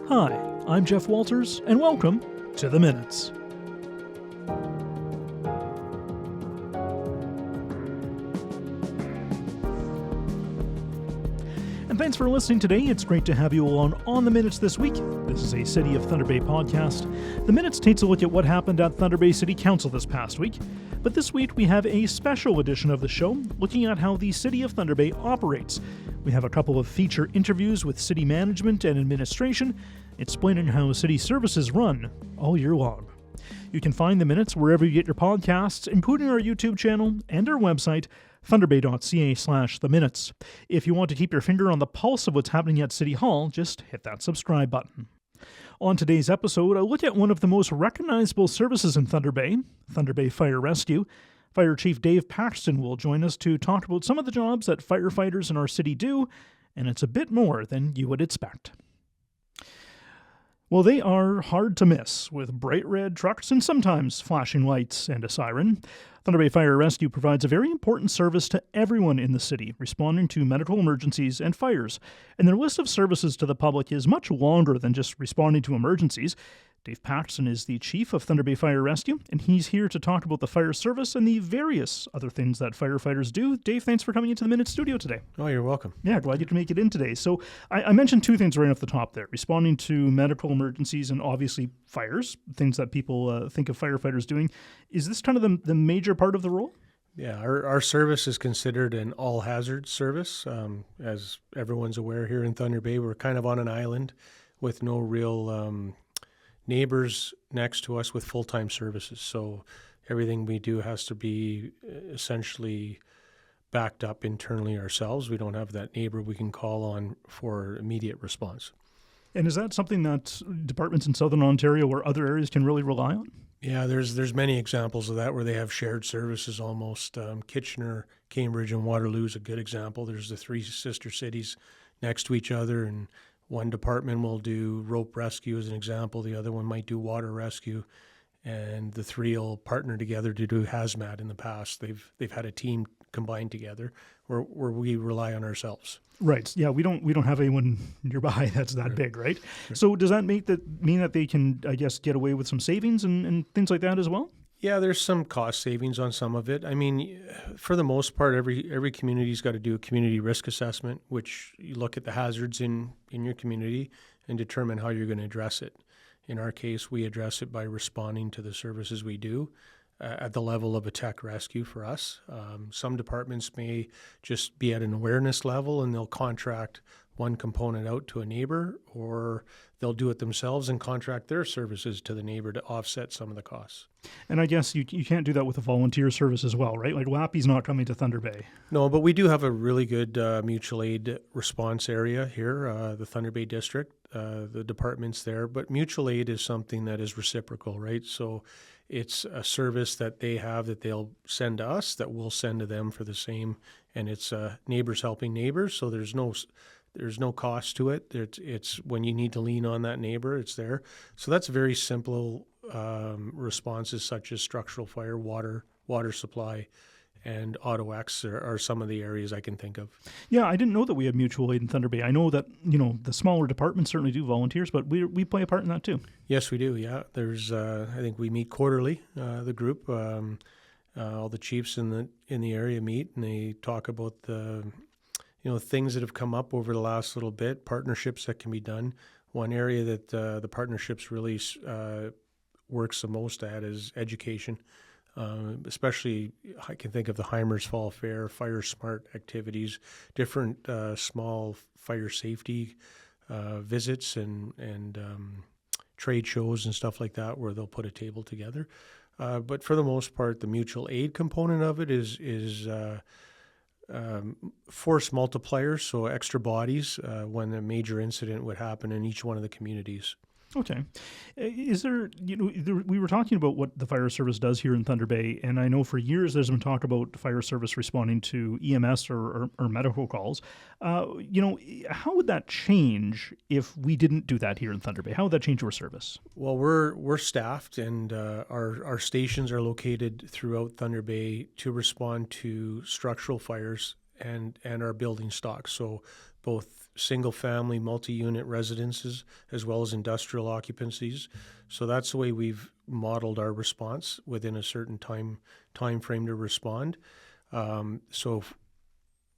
Hi, I'm Jeff Walters, and welcome to The Minutes. And thanks for listening today. It's great to have you along on The Minutes this week. This is a City of Thunder Bay podcast. The Minutes takes a look at what happened at Thunder Bay City Council this past week. But this week we have a special edition of the show looking at how the City of Thunder Bay operates. We have a couple of feature interviews with city management and administration, explaining how city services run all year long. You can find The Minutes wherever you get your podcasts, including our YouTube channel and our website, thunderbay.ca/theminutes. If you want to keep your finger on the pulse of what's happening at City Hall, just hit that subscribe button. On today's episode, I look at one of the most recognizable services in Thunder Bay Fire Rescue. Fire Chief Dave Paxton will join us to talk about some of the jobs that firefighters in our city do, and it's a bit more than you would expect. Well, they are hard to miss, with bright red trucks and sometimes flashing lights and a siren. Thunder Bay Fire Rescue provides a very important service to everyone in the city, responding to medical emergencies and fires. And their list of services to the public is much longer than just responding to emergencies. Dave Paxton is the chief of Thunder Bay Fire Rescue, and he's here to talk about the fire service and the various other things that firefighters do. Dave, thanks for coming into the Minute Studio today. Oh, you're welcome. Yeah, glad you could make it in today. So I mentioned two things right off the top there, responding to medical emergencies and obviously fires, things that people think of firefighters doing. Is this kind of the major part of the role? Yeah, our service is considered an all-hazard service. As everyone's aware, here in Thunder Bay, we're kind of on an island with no real neighbors next to us with full-time services. So everything we do has to be essentially backed up internally ourselves. We don't have that neighbor we can call on for immediate response. And is that something that departments in Southern Ontario or other areas can really rely on? Yeah, there's many examples of that where they have shared services almost. Kitchener, Cambridge, and Waterloo is a good example. There's the three sister cities next to each other, and one department will do rope rescue as an example. The other one might do water rescue, and the three will partner together to do hazmat. In the past, they've had a team combined together where we rely on ourselves. Right. Yeah, we don't have anyone nearby that's that big, right? So does that mean that they can, I guess, get away with some savings and things like that as well? Yeah, there's some cost savings on some of it. I mean, for the most part, every community's got to do a community risk assessment, which you look at the hazards in your community and determine how you're going to address it. In our case, we address it by responding to the services we do at the level of a tech rescue for us. Some departments may just be at an awareness level and they'll contract one component out to a neighbor, or they'll do it themselves and contract their services to the neighbor to offset some of the costs. And I guess you can't do that with a volunteer service as well, right? Like WAPI's not coming to Thunder Bay. No, but we do have a really good mutual aid response area here, the Thunder Bay District, the departments there. But mutual aid is something that is reciprocal, right? So it's a service that they have that they'll send to us that we'll send to them for the same. And it's neighbors helping neighbors, so there's no cost to it. It's when you need to lean on that neighbor, it's there. So that's very simple responses such as structural fire, water supply, and Auto X are some of the areas I can think of. Yeah, I didn't know that we had mutual aid in Thunder Bay. I know that, the smaller departments certainly do volunteers, but we play a part in that too. Yes, we do, yeah. There's, I think we meet quarterly, the group. All the chiefs in the area meet, and they talk about the things that have come up over the last little bit, partnerships that can be done. One area that the partnerships really works the most at is education. Especially, I can think of the Heimers Fall Fair, Fire Smart activities, different small fire safety visits and trade shows and stuff like that where they'll put a table together. But for the most part, the mutual aid component of it is force multipliers, so extra bodies when a major incident would happen in each one of the communities. Okay. Is there, we were talking about what the fire service does here in Thunder Bay, and I know for years there's been talk about fire service responding to EMS or medical calls. How would that change if we didn't do that here in Thunder Bay? How would that change your service? Well, we're staffed, and our stations are located throughout Thunder Bay to respond to structural fires and our building stock. So both single-family, multi-unit residences, as well as industrial occupancies. So that's the way we've modeled our response within a certain time frame to respond. So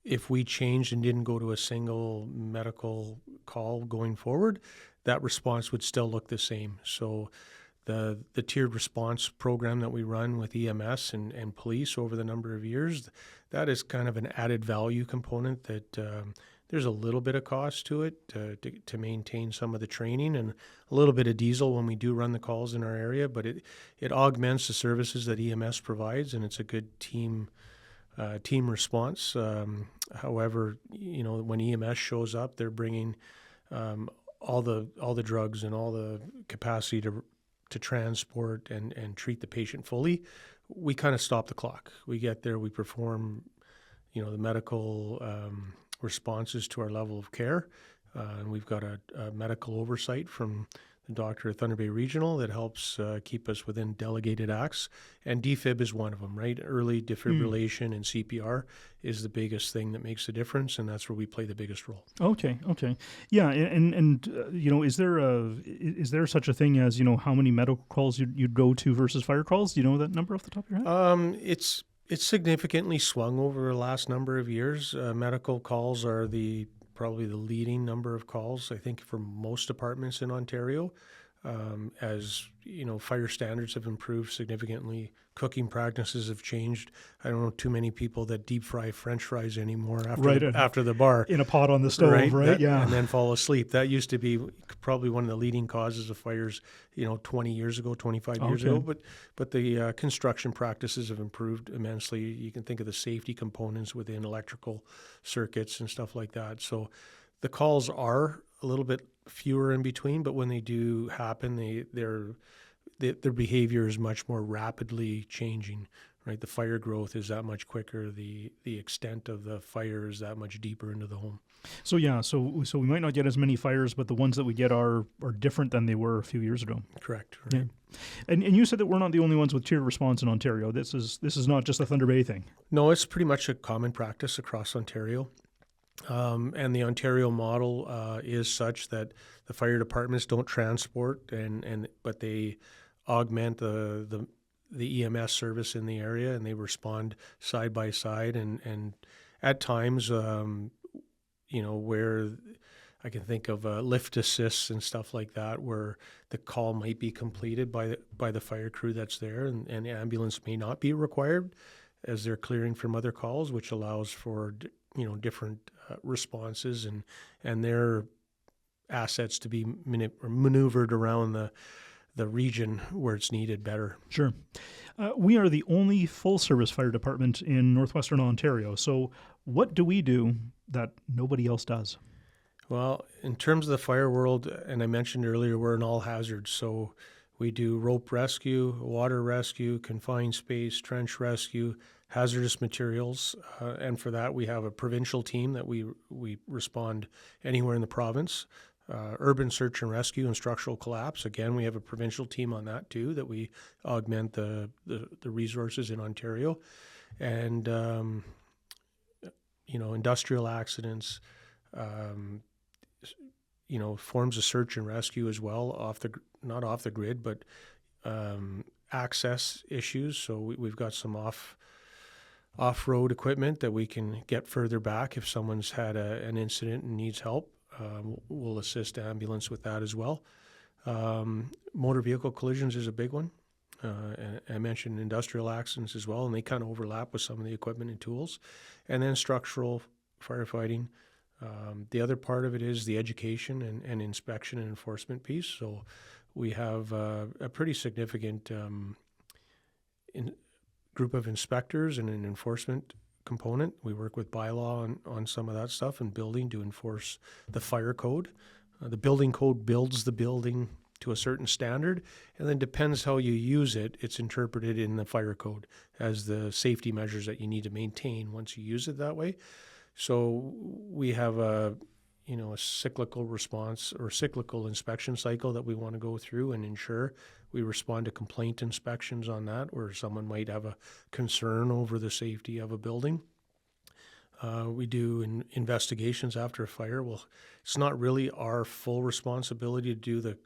if we changed and didn't go to a single medical call going forward, that response would still look the same. So the tiered response program that we run with EMS and police over the number of years, that is kind of an added value component that there's a little bit of cost to it to maintain some of the training and a little bit of diesel when we do run the calls in our area, but it augments the services that EMS provides, and it's a good team response. However, when EMS shows up, they're bringing all the drugs and all the capacity to transport and treat the patient fully. We kind of stop the clock. We get there, we perform, the medical responses to our level of care. And we've got a medical oversight from the doctor at Thunder Bay Regional that helps keep us within delegated acts. And defib is one of them, right? Early defibrillation and CPR is the biggest thing that makes a difference, and that's where we play the biggest role. Okay. Yeah, and is there such a thing as, how many medical calls you'd go to versus fire calls? Do you know that number off the top of your head? It's significantly swung over the last number of years. Medical calls are probably the leading number of calls, I think, for most departments in Ontario. As fire standards have improved significantly, cooking practices have changed. I don't know too many people that deep fry French fries anymore after the bar in a pot on the stove, right? Yeah, and then fall asleep. That used to be probably one of the leading causes of fires, 20 years ago, 25 years ago. But the construction practices have improved immensely. You can think of the safety components within electrical circuits and stuff like that. So the calls are a little bit fewer in between, but when they do happen, their behavior is much more rapidly changing, right? The fire growth is that much quicker. The extent of the fire is that much deeper into the home. So we might not get as many fires, but the ones that we get are different than they were a few years ago. Correct. Right. Yeah. And you said that we're not the only ones with tiered response in Ontario. This is not just a Thunder Bay thing. No, it's pretty much a common practice across Ontario. And the Ontario model is such that the fire departments don't transport, but they augment the EMS service in the area, and they respond side by side. And at times, where I can think of lift assists and stuff like that, where the call might be completed by the fire crew that's there, and the ambulance may not be required as they're clearing from other calls, which allows for different responses and their assets to be maneuvered around the region where it's needed better. Sure. We are the only full-service fire department in northwestern Ontario. So what do we do that nobody else does? Well, in terms of the fire world, and I mentioned earlier, we're an all hazards. So we do rope rescue, water rescue, confined space, trench rescue, hazardous materials, and for that we have a provincial team that we respond anywhere in the province. Urban search and rescue and structural collapse, again, we have a provincial team on that too, that we augment the resources in Ontario. And industrial accidents, forms of search and rescue as well, not off the grid, but access issues. So we've got some off-road equipment that we can get further back if someone's had an incident and needs help. We'll assist ambulance with that as well. Motor vehicle collisions is a big one. And I mentioned industrial accidents as well, and they kind of overlap with some of the equipment and tools. And then structural firefighting. The other part of it is the education and inspection and enforcement piece. So we have a pretty significant group of inspectors and an enforcement component. We work with bylaw on some of that stuff and building to enforce the fire code. The building code builds the building to a certain standard, and then depends how you use it, it's interpreted in the fire code as the safety measures that you need to maintain once you use it that way. So we have a cyclical response or cyclical inspection cycle that we want to go through and ensure. We respond to complaint inspections on that, where someone might have a concern over the safety of a building. We do investigations after a fire. Well, it's not really our full responsibility to do the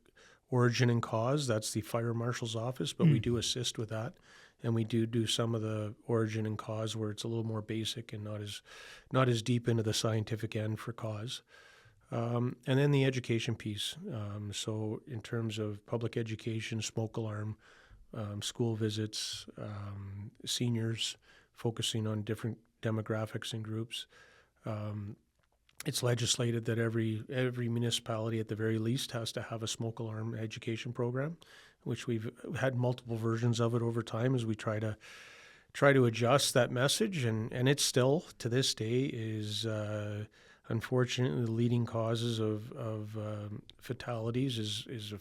origin and cause. That's the fire marshal's office, but we do assist with that. And we do some of the origin and cause where it's a little more basic and not as deep into the scientific end for cause. And then the education piece. So in terms of public education, smoke alarm, school visits, seniors, focusing on different demographics and groups. It's legislated that every municipality at the very least has to have a smoke alarm education program, which we've had multiple versions of it over time as we try to adjust that message. And it's still, to this day, is unfortunately the leading causes of fatalities is a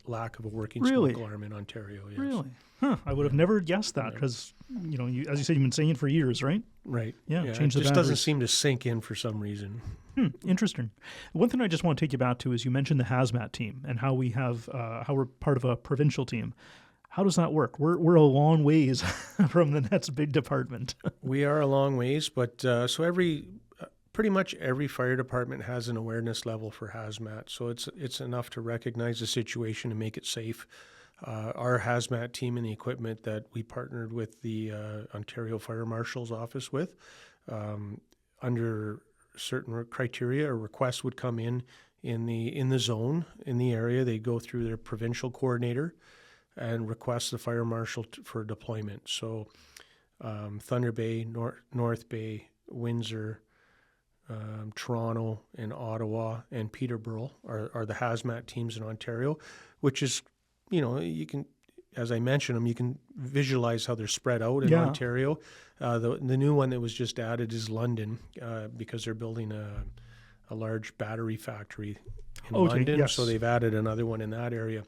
lack of a working Really? smoke alarm in Ontario. Yes. Really? Huh. I would have never guessed that because, as you said, you've been saying it for years, right? Right. Yeah, It change the just doesn't boundaries. seem to sink in for some reason. Interesting. One thing I just want to take you back to is you mentioned the hazmat team and how how we're part of a provincial team. How does that work? We're a long ways from the next big department. We are a long ways, but pretty much every fire department has an awareness level for hazmat. So it's enough to recognize the situation and make it safe. Our hazmat team and the equipment that we partnered with the Ontario Fire Marshal's office with, under certain criteria, a request would come in the zone, in the area. They go through their provincial coordinator and request the fire marshal for deployment. So Thunder Bay, North Bay, Windsor, Toronto and Ottawa and Peterborough are the hazmat teams in Ontario, which is, you can, as I mentioned them, you can visualize how they're spread out in Ontario. The new one that was just added is London, because they're building a large battery factory in London. Yes. So they've added another one in that area.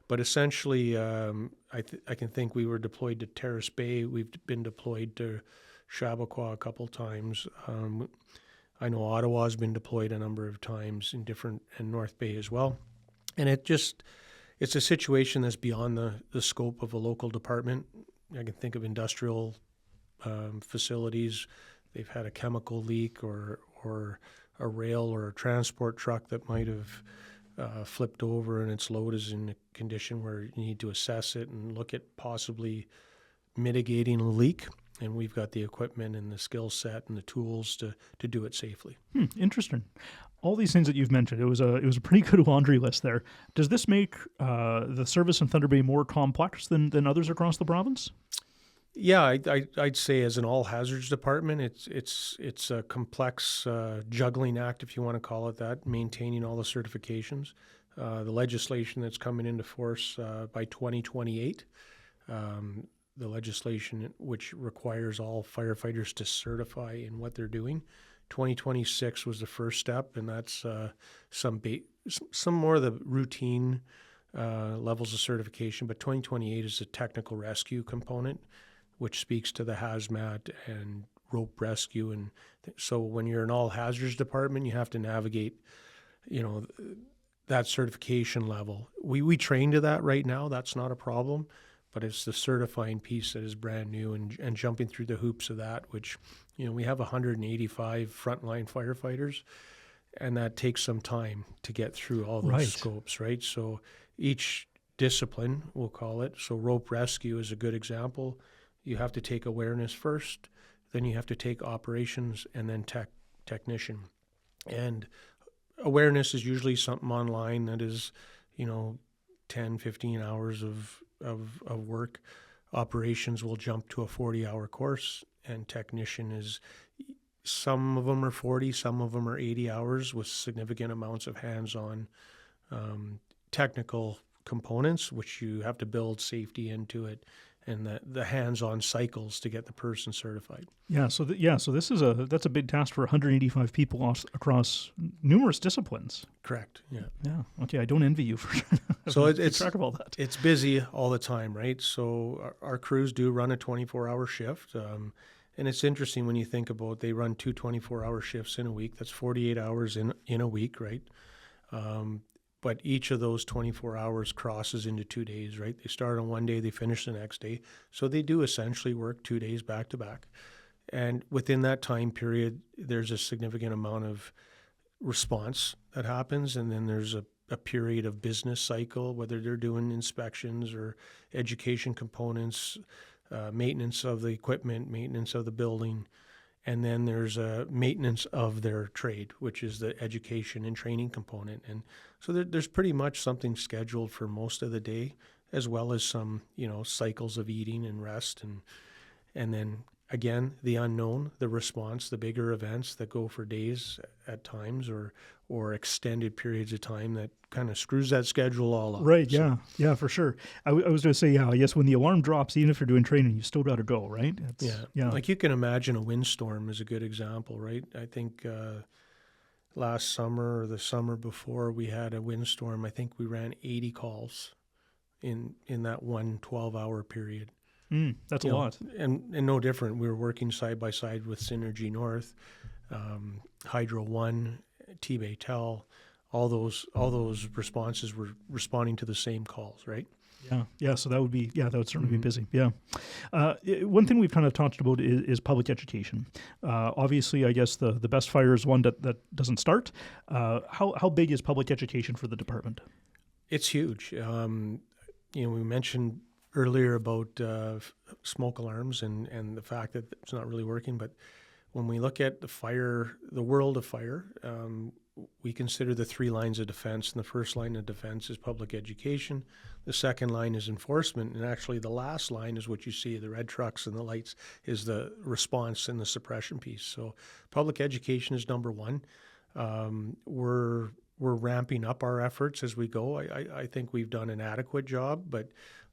But essentially, I can think we were deployed to Terrace Bay. We've been deployed to Chappaqua a couple times. I know Ottawa's been deployed a number of times and North Bay as well. And it's a situation that's beyond the scope of a local department. I can think of industrial facilities. They've had a chemical leak or a rail or a transport truck that might have flipped over and its load is in a condition where you need to assess it and look at possibly mitigating a leak. And we've got the equipment and the skill set and the tools to do it safely. Interesting. All these things that you've mentioned, it was a pretty good laundry list there. Does this make the service in Thunder Bay more complex than others across the province? Yeah, I'd say as an all hazards department, it's a complex juggling act, if you want to call it that, maintaining all the certifications. The legislation that's coming into force by 2028. The legislation which requires all firefighters to certify in what they're doing. 2026 was the first step, and that's some more of the routine levels of certification. But 2028 is the technical rescue component, which speaks to the hazmat and rope rescue. And so when you're an all hazards department, you have to navigate, that certification level. We train to that right now. That's not a problem. But it's the certifying piece that is brand new and jumping through the hoops of that, which, we have 185 frontline firefighters, and that takes some time to get through all those scopes, right? So each discipline, we'll call it, so rope rescue is a good example. You have to take awareness first, then you have to take operations, and then technician. And awareness is usually something online that is, 10, 15 hours of work. Operations will jump to a 40-hour course, and technician is, some of them are 40, some of them are 80 hours with significant amounts of hands-on technical components, which you have to build safety into it, and the hands-on cycles to get the person certified. So that's a big task for 185 people across numerous disciplines. Correct. Yeah. Yeah. Okay. I don't envy you for so keep track of all that. It's busy all the time, right? So our crews do run a 24-hour shift, and it's interesting when you think about they run two 24-hour shifts in a week. That's 48 hours in a week, right? But each of those 24 hours crosses into 2 days, right? They start on one day, they finish the next day. So they do essentially work 2 days back to back. And within that time period, there's a significant amount of response that happens, and then there's a period of business cycle, whether they're doing inspections or education components, maintenance of the equipment, maintenance of the building, and then there's a maintenance of their trade, which is the education and training component. And so there's pretty much something scheduled for most of the day, as well as some, cycles of eating and rest, and then again, the unknown, the response, the bigger events that go for days at times or extended periods of time that kind of screws that schedule all up. Right, So, yeah, for sure. I was going to say, I guess when the alarm drops, even if you're doing training, you still got to go, right? yeah. Like you can imagine a windstorm is a good example, right? I think last summer or the summer before we had a windstorm, I think we ran 80 calls in that one 12-hour period. That's a lot. And no different. We were working side by side with Synergy North, Hydro One, T-Bay Tel. All those responses were responding to the same calls, right? Yeah. So that would certainly be busy. Yeah. One thing we've kind of talked about is public education. Obviously, I guess the best fire is one that doesn't start. How big is public education for the department? It's huge. We mentioned earlier about smoke alarms and the fact that it's not really working. But when we look at the world of fire, we consider the three lines of defense. And the first line of defense is public education. The second line is enforcement. And actually the last line is what you see, the red trucks and the lights, is the response and the suppression piece. So public education is number one. We're ramping up our efforts as we go. I think we've done an adequate job, but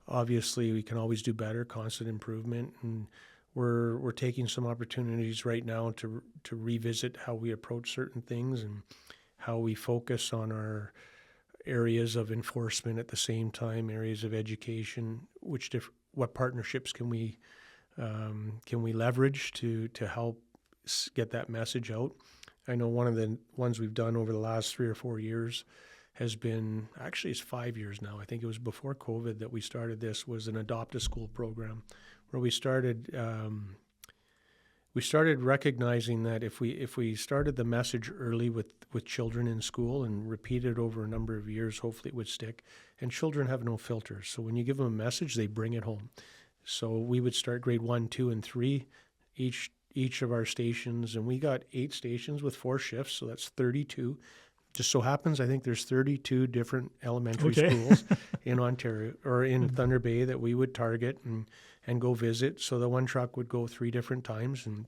obviously we can always do better, constant improvement, and we're taking some opportunities right now to revisit how we approach certain things and how we focus on our areas of enforcement at the same time, areas of education, what partnerships can we leverage to help get that message out. I know one of the ones we've done over the last 3 or 4 years has been, actually it's 5 years now, I think it was before COVID that we started this, was an Adopt a School program where we started recognizing that if we started the message early with children in school and repeated over a number of years, hopefully it would stick. And children have no filters. So when you give them a message, they bring it home. So we would start grade 1, 2, and 3, each of our stations, and we got 8 stations with 4 shifts, so that's 32. Just so happens, I think there's 32 different elementary schools in Ontario or in Thunder Bay that we would target and go visit. So the one truck would go 3 different times and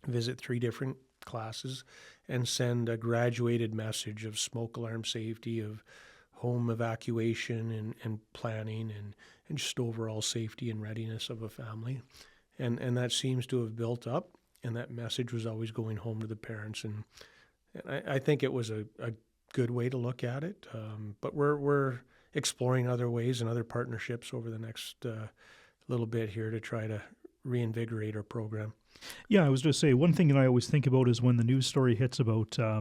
visit 3 different classes and send a graduated message of smoke alarm safety, of home evacuation and planning and just overall safety and readiness of a family. And that seems to have built up, and that message was always going home to the parents. And I think it was a good way to look at it. But we're exploring other ways and other partnerships over the next little bit here to try to reinvigorate our program. Yeah, I was just say one thing that I always think about is when the news story hits about a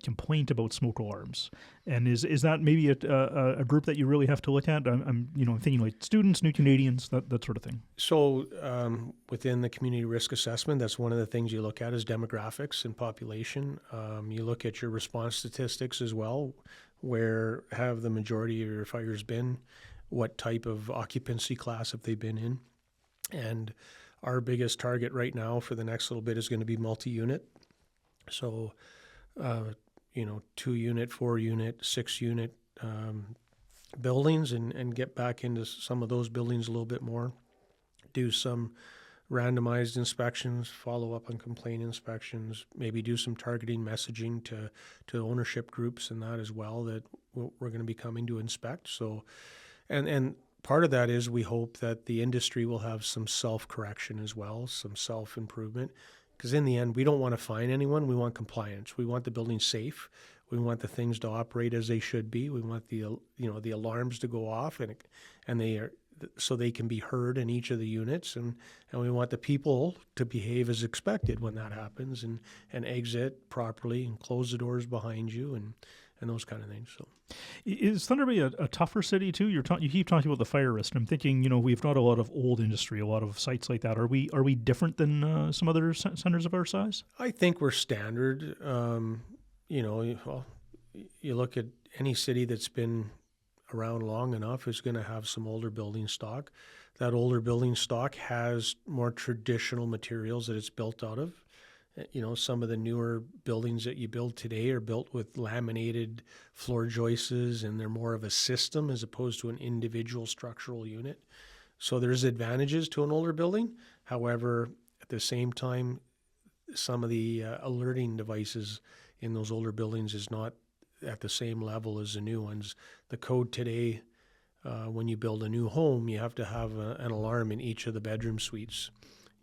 complaint about smoke alarms, and is that maybe a group that you really have to look at? I'm thinking like students, New Canadians, that sort of thing. So within the community risk assessment, that's one of the things you look at is demographics and population. You look at your response statistics as well. Where have the majority of your fires been? What type of occupancy class have they been in? And our biggest target right now for the next little bit is going to be multi-unit. So, 2-unit, 4-unit, 6-unit buildings and get back into some of those buildings a little bit more. Do some randomized inspections, follow up on complaint inspections, maybe do some targeting messaging to ownership groups and that as well that we're going to be coming to inspect. So, and part of that is we hope that the industry will have some self-correction as well, some self-improvement, because in the end, we don't want to fine anyone. We want compliance. We want the building safe. We want the things to operate as they should be. We want the alarms to go off and they are so they can be heard in each of the units, and we want the people to behave as expected when that happens and exit properly and close the doors behind you those kind of things. So, Is Thunder Bay a tougher city too? You keep talking about the fire risk. I'm thinking, we've got a lot of old industry, a lot of sites like that. Are we different than some other centers of our size? I think we're standard. You look at any city that's been around long enough is going to have some older building stock. That older building stock has more traditional materials that it's built out of. Some of the newer buildings that you build today are built with laminated floor joists, and they're more of a system as opposed to an individual structural unit. So there's advantages to an older building. However, at the same time, some of the alerting devices in those older buildings is not at the same level as the new ones. The code today, when you build a new home, you have to have an alarm in each of the bedroom suites.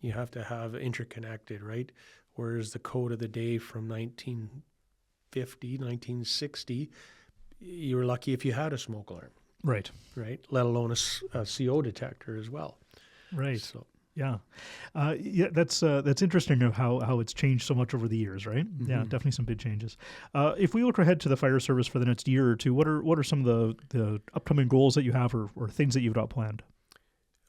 You have to have interconnected, right? Whereas the code of the day from 1950, 1960, you were lucky if you had a smoke alarm. Right. Right. Let alone a CO detector as well. Right. So. Yeah. That's interesting of how it's changed so much over the years, right? Mm-hmm. Yeah, definitely some big changes. If we look ahead to the fire service for the next year or two, what are some of the upcoming goals that you have or things that you've got planned?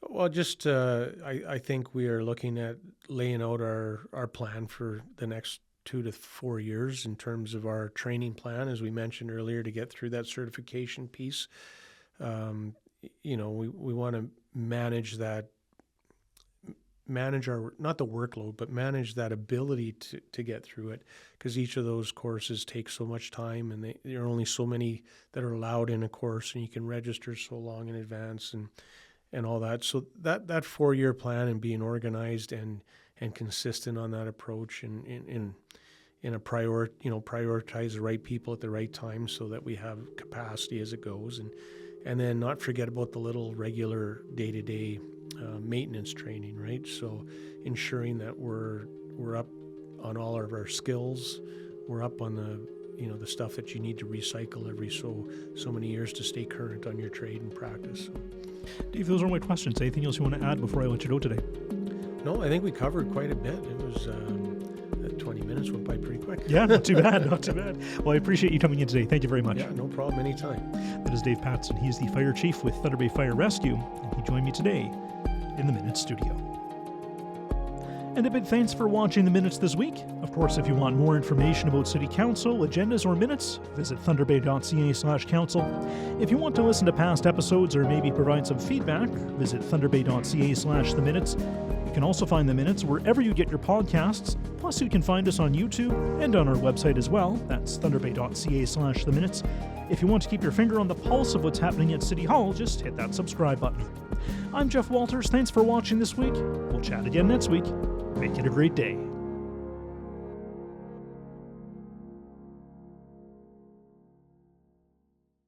Well, just I think we are looking at laying out our plan for the next 2 to 4 years in terms of our training plan, as we mentioned earlier, to get through that certification piece. We want to manage our, not the workload, but manage that ability to get through it, because each of those courses takes so much time, and there are only so many that are allowed in a course, and you can register so long in advance and all that. So that 4-year plan and being organized and consistent on that approach and in a prioritize the right people at the right time so that we have capacity as it goes, and then not forget about the little regular day-to-day maintenance training, right? So ensuring that we're up on all of our skills, we're up on the stuff that you need to recycle every so many years to stay current on your trade and practice. Dave, those are my questions. Anything else you want to add before I let you go today? No, I think we covered quite a bit. It was 20 minutes went by pretty quick. Yeah, not too bad, not too bad. Well, I appreciate you coming in today. Thank you very much. Yeah, no problem, anytime. That is Dave Paxton. He is the Fire Chief with Thunder Bay Fire Rescue, and he joined me today in the Minutes studio. And a big thanks for watching the Minutes this week. Of course, if you want more information about City Council, agendas, or minutes, visit thunderbay.ca/council. If you want to listen to past episodes or maybe provide some feedback, visit thunderbay.ca/theminutes. You can also find the Minutes wherever you get your podcasts. Plus, you can find us on YouTube and on our website as well. That's thunderbay.ca/theminutes. If you want to keep your finger on the pulse of what's happening at City Hall, just hit that subscribe button. I'm Jeff Walters. Thanks for watching this week. We'll chat again next week. Make it a great day.